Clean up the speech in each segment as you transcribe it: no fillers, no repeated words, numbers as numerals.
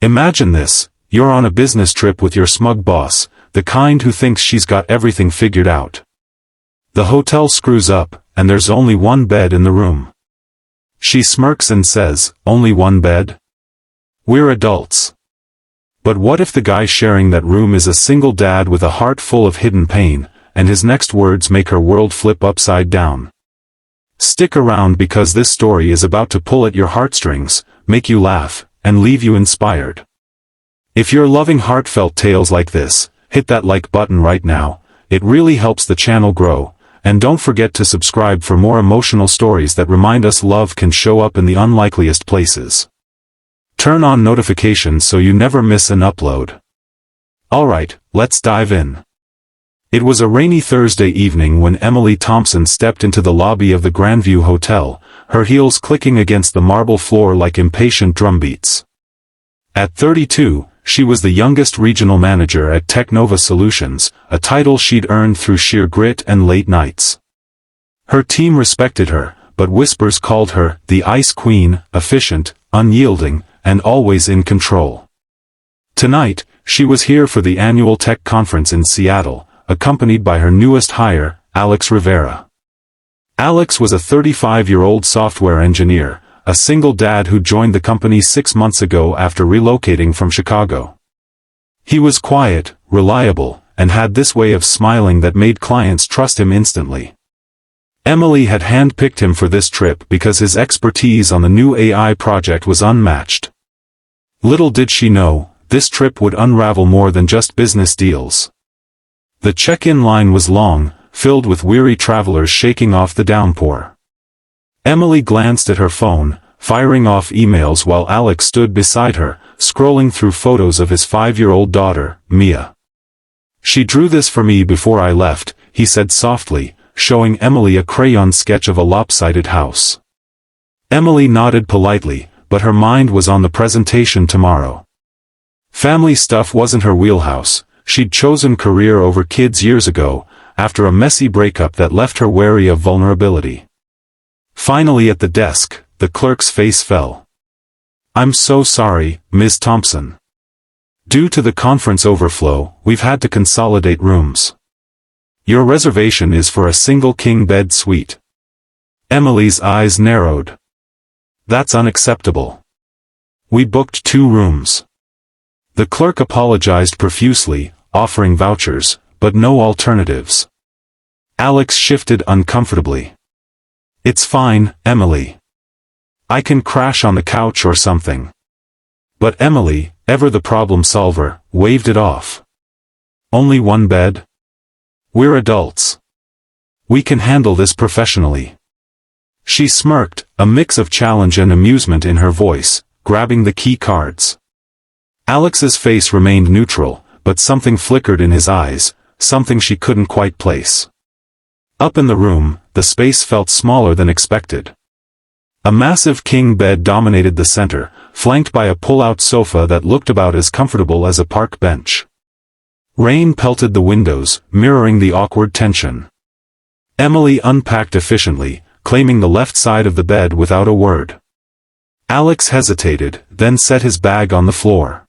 Imagine this, you're on a business trip with your smug boss, the kind who thinks she's got everything figured out. The hotel screws up, and there's only one bed in the room. She smirks and says, "Only one bed? We're adults." But what if the guy sharing that room is a single dad with a heart full of hidden pain, and his next words make her world flip upside down? Stick around because this story is about to pull at your heartstrings, make you laugh, and leave you inspired. If you're loving heartfelt tales like this, hit that like button right now, it really helps the channel grow, and don't forget to subscribe for more emotional stories that remind us love can show up in the unlikeliest places. Turn on notifications so you never miss an upload. Alright, let's dive in. It was a rainy Thursday evening when Emily Thompson stepped into the lobby of the Grandview Hotel, her heels clicking against the marble floor like impatient drumbeats. At 32, she was the youngest regional manager at Technova Solutions, a title she'd earned through sheer grit and late nights. Her team respected her, but whispers called her the Ice Queen, efficient, unyielding, and always in control. Tonight, she was here for the annual tech conference in Seattle, accompanied by her newest hire, Alex Rivera. Alex was a 35-year-old software engineer, a single dad who joined the company 6 months ago after relocating from Chicago. He was quiet, reliable, and had this way of smiling that made clients trust him instantly. Emily had handpicked him for this trip because his expertise on the new AI project was unmatched. Little did she know, this trip would unravel more than just business deals. The check-in line was long, filled with weary travelers shaking off the downpour. Emily glanced at her phone, firing off emails while Alex stood beside her, scrolling through photos of his 5-year-old daughter, Mia. "She drew this for me before I left," he said softly, showing Emily a crayon sketch of a lopsided house. Emily nodded politely, but her mind was on the presentation tomorrow. Family stuff wasn't her wheelhouse. She'd chosen career over kids years ago, after a messy breakup that left her wary of vulnerability. Finally at the desk, the clerk's face fell. "I'm so sorry, Ms. Thompson. Due to the conference overflow, we've had to consolidate rooms. Your reservation is for a single king bed suite." Emily's eyes narrowed. "That's unacceptable. We booked 2 rooms." The clerk apologized profusely, offering vouchers, but no alternatives. Alex shifted uncomfortably. "It's fine, Emily. I can crash on the couch or something." But Emily, ever the problem solver, waved it off. "Only one bed? We're adults. We can handle this professionally." She smirked, a mix of challenge and amusement in her voice, grabbing the key cards. Alex's face remained neutral, but something flickered in his eyes, something she couldn't quite place. Up in the room, the space felt smaller than expected. A massive king bed dominated the center, flanked by a pull-out sofa that looked about as comfortable as a park bench. Rain pelted the windows, mirroring the awkward tension. Emily unpacked efficiently, claiming the left side of the bed without a word. Alex hesitated, then set his bag on the floor.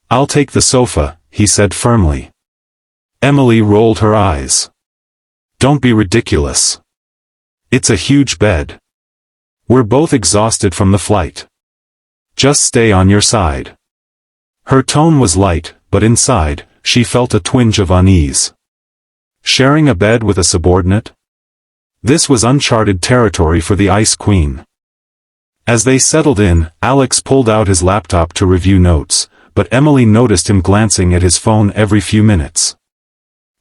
"I'll take the sofa," he said firmly. Emily rolled her eyes. "Don't be ridiculous. It's a huge bed. We're both exhausted from the flight. Just stay on your side." Her tone was light, but inside, she felt a twinge of unease. Sharing a bed with a subordinate? This was uncharted territory for the Ice Queen. As they settled in, Alex pulled out his laptop to review notes, but Emily noticed him glancing at his phone every few minutes.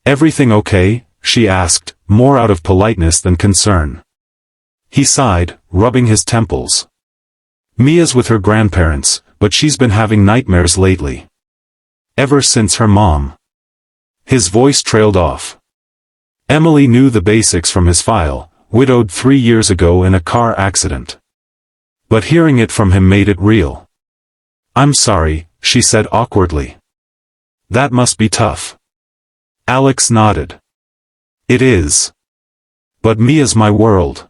"Everything okay?" she asked, more out of politeness than concern. He sighed, rubbing his temples. "Mia's with her grandparents, but she's been having nightmares lately. Ever since her mom." His voice trailed off. Emily knew the basics from his file, widowed 3 years ago in a car accident. But hearing it from him made it real. "I'm sorry," she said awkwardly. "That must be tough." Alex nodded. "It is. But Mia's my world.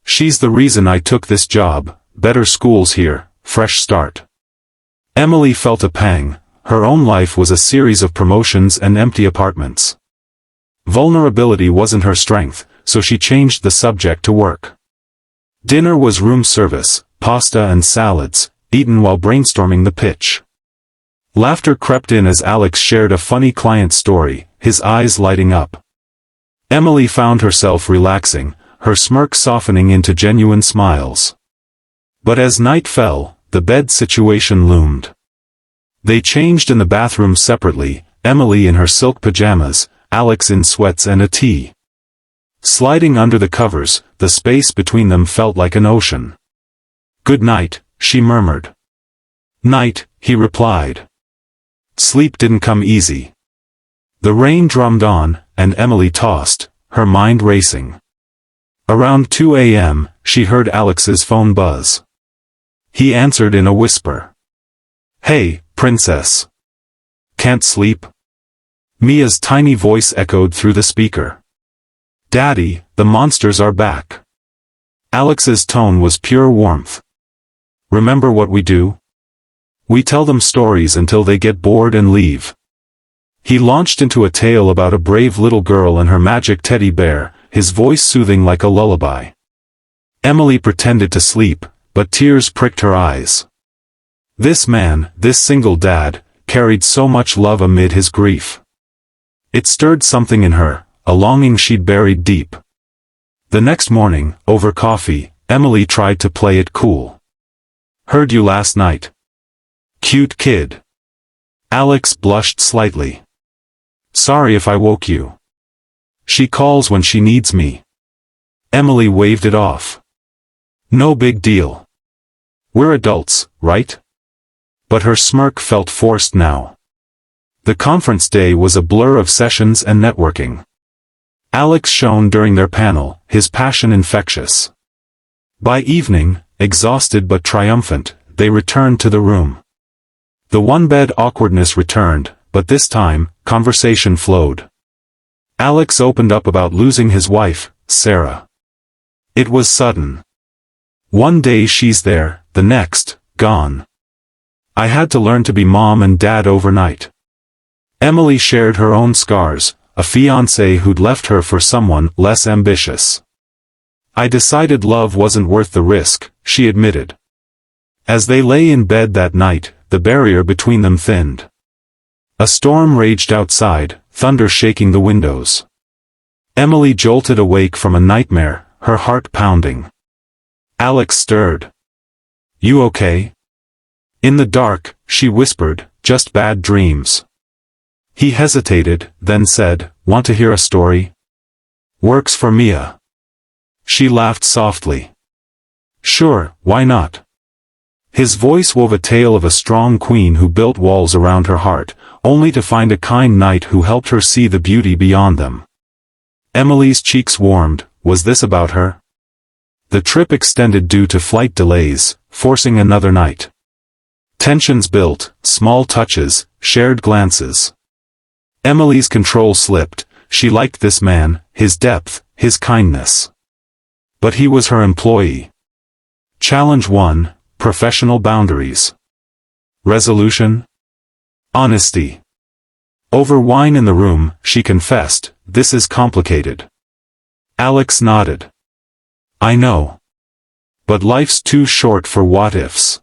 She's the reason I took this job, better schools here, fresh start. Emily felt a pang. Her own life was a series of promotions and empty apartments. Vulnerability wasn't her strength, so she changed the subject to work. Dinner was room service, pasta and salads, eaten while brainstorming the pitch. Laughter crept in as Alex shared a funny client story, his eyes lighting up. Emily found herself relaxing, her smirk softening into genuine smiles. But as night fell, the bed situation loomed. They changed in the bathroom separately, Emily in her silk pajamas, Alex in sweats and a tee. Sliding under the covers, the space between them felt like an ocean. "Good night," she murmured. "Night," he replied. Sleep didn't come easy. The rain drummed on, and Emily tossed, her mind racing. Around 2 a.m., she heard Alex's phone buzz. He answered in a whisper. "Hey, princess. Can't sleep?" Mia's tiny voice echoed through the speaker. "Daddy, the monsters are back." Alex's tone was pure warmth. "Remember what we do? We tell them stories until they get bored and leave." He launched into a tale about a brave little girl and her magic teddy bear, his voice soothing like a lullaby. Emily pretended to sleep, but tears pricked her eyes. This man, this single dad, carried so much love amid his grief. It stirred something in her, a longing she'd buried deep. The next morning, over coffee, Emily tried to play it cool. "Heard you last night. Cute kid." Alex blushed slightly. "Sorry if I woke you. She calls when she needs me." Emily waved it off. "No big deal. We're adults, right?" But her smirk felt forced now. The conference day was a blur of sessions and networking. Alex shone during their panel, his passion infectious. By evening, exhausted but triumphant, they returned to the room. The one-bed awkwardness returned, but this time, conversation flowed. Alex opened up about losing his wife, Sarah. It was sudden. One day she's there, the next, gone. I had to learn to be mom and dad overnight. Emily shared her own scars, a fiancé who'd left her for someone less ambitious. "I decided love wasn't worth the risk," she admitted. As they lay in bed that night, the barrier between them thinned. A storm raged outside, thunder shaking the windows. Emily jolted awake from a nightmare, her heart pounding. Alex stirred. "You okay?" In the dark, she whispered, "Just bad dreams." He hesitated, then said, "Want to hear a story?" "Works for Mia." She laughed softly. "Sure, why not?" His voice wove a tale of a strong queen who built walls around her heart, only to find a kind knight who helped her see the beauty beyond them. Emily's cheeks warmed. Was this about her? The trip extended due to flight delays, forcing another night. Tensions built, small touches, shared glances. Emily's control slipped. She liked this man, his depth, his kindness. But he was her employee. Challenge 1. Professional boundaries. Resolution? Honesty. Over wine in the room, she confessed, "This is complicated." Alex nodded. "I know. But life's too short for what-ifs."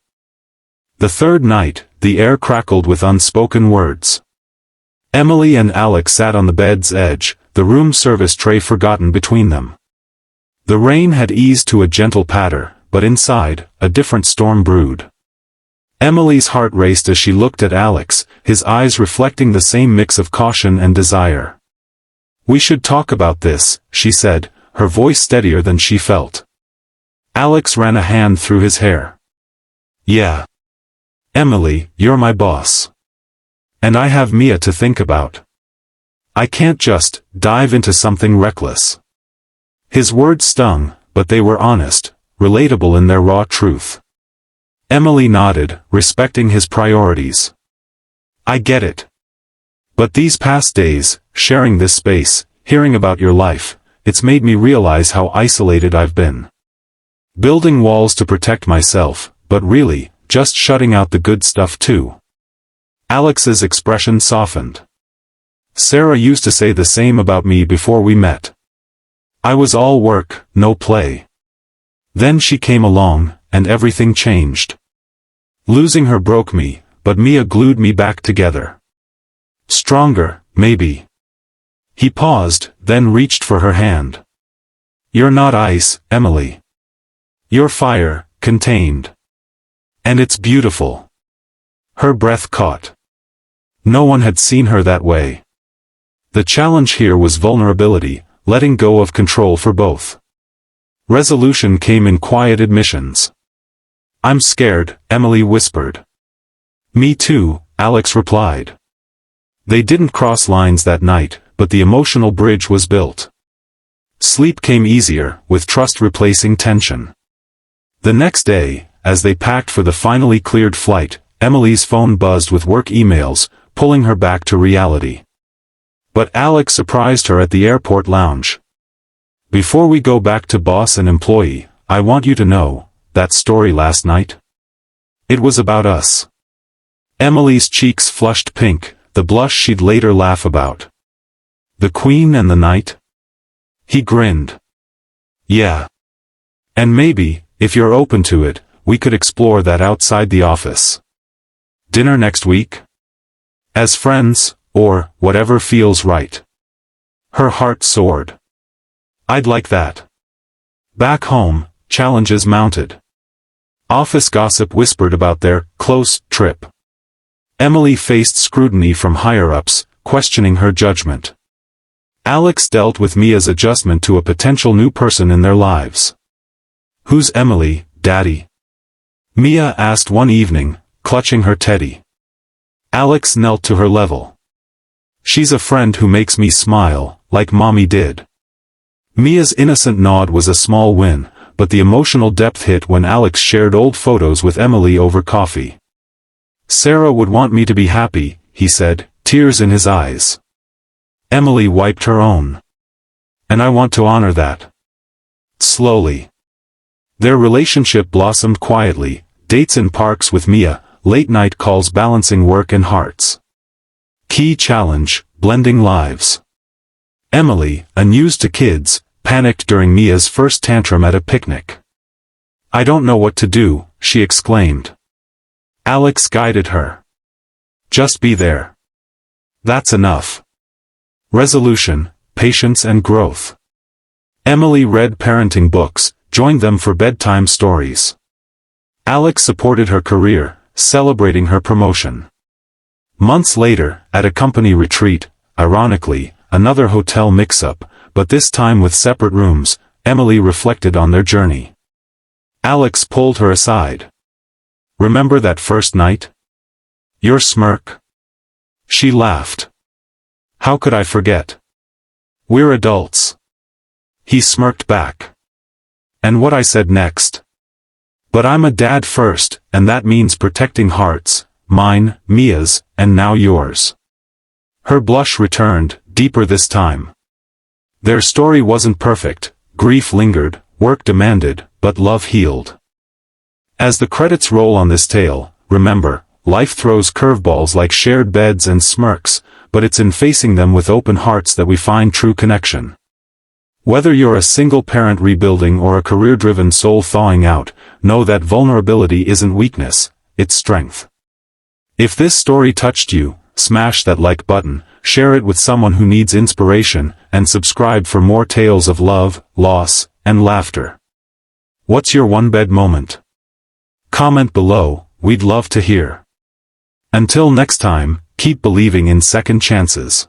The third night, the air crackled with unspoken words. Emily and Alex sat on the bed's edge, the room service tray forgotten between them. The rain had eased to a gentle patter, but inside, a different storm brewed. Emily's heart raced as she looked at Alex, his eyes reflecting the same mix of caution and desire. "We should talk about this," she said, her voice steadier than she felt. Alex ran a hand through his hair. "Yeah. Emily, you're my boss. And I have Mia to think about. I can't just dive into something reckless." His words stung, but they were honest, relatable in their raw truth. Emily nodded, respecting his priorities. "I get it. But these past days, sharing this space, hearing about your life, it's made me realize how isolated I've been. Building walls to protect myself, but really, just shutting out the good stuff too. Alex's expression softened. Sarah used to say the same about me before we met. I was all work, no play. Then she came along, and everything changed. Losing her broke me, but Mia glued me back together. Stronger, maybe. He paused, then reached for her hand. You're not ice, Emily. You're fire, contained. And it's beautiful. Her breath caught. No one had seen her that way. The challenge here was vulnerability, letting go of control for both. Resolution came in quiet admissions. I'm scared, Emily whispered. Me too, Alex replied. They didn't cross lines that night, but the emotional bridge was built. Sleep came easier, with trust replacing tension. The next day, as they packed for the finally cleared flight, Emily's phone buzzed with work emails, pulling her back to reality. But Alex surprised her at the airport lounge. Before we go back to boss and employee, I want you to know, that story last night? It was about us. Emily's cheeks flushed pink, the blush she'd later laugh about. The Queen and the Knight? He grinned. Yeah. And maybe, if you're open to it, we could explore that outside the office. Dinner next week? As friends, or whatever feels right. Her heart soared. I'd like that. Back home, challenges mounted. Office gossip whispered about their close trip. Emily faced scrutiny from higher-ups, questioning her judgment. Alex dealt with Mia's adjustment to a potential new person in their lives. Who's Emily, Daddy? Mia asked one evening, clutching her teddy. Alex knelt to her level. She's a friend who makes me smile, like Mommy did. Mia's innocent nod was a small win, but the emotional depth hit when Alex shared old photos with Emily over coffee. Sarah would want me to be happy, he said, tears in his eyes. Emily wiped her own. And I want to honor that. Slowly. Their relationship blossomed quietly, dates in parks with Mia, late-night calls balancing work and hearts. Key challenge, blending lives. Emily, unused to kids, panicked during Mia's first tantrum at a picnic. I don't know what to do, she exclaimed. Alex guided her. Just be there. That's enough. Resolution, patience and growth. Emily read parenting books, joined them for bedtime stories. Alex supported her career, celebrating her promotion. Months later, at a company retreat, ironically, another hotel mix-up, but this time with separate rooms, Emily reflected on their journey. Alex pulled her aside. Remember that first night? Your smirk? She laughed. How could I forget? We're adults. He smirked back. And what I said next? But I'm a dad first, and that means protecting hearts, mine, Mia's, and now yours. Her blush returned, deeper this time. Their story wasn't perfect, grief lingered, work demanded, but love healed. As the credits roll on this tale, remember, life throws curveballs like shared beds and smirks, but it's in facing them with open hearts that we find true connection. Whether you're a single parent rebuilding or a career-driven soul thawing out, know that vulnerability isn't weakness, it's strength. If this story touched you, smash that like button, share it with someone who needs inspiration, and subscribe for more tales of love, loss, and laughter. What's your one-bed moment? Comment below, we'd love to hear. Until next time, keep believing in second chances.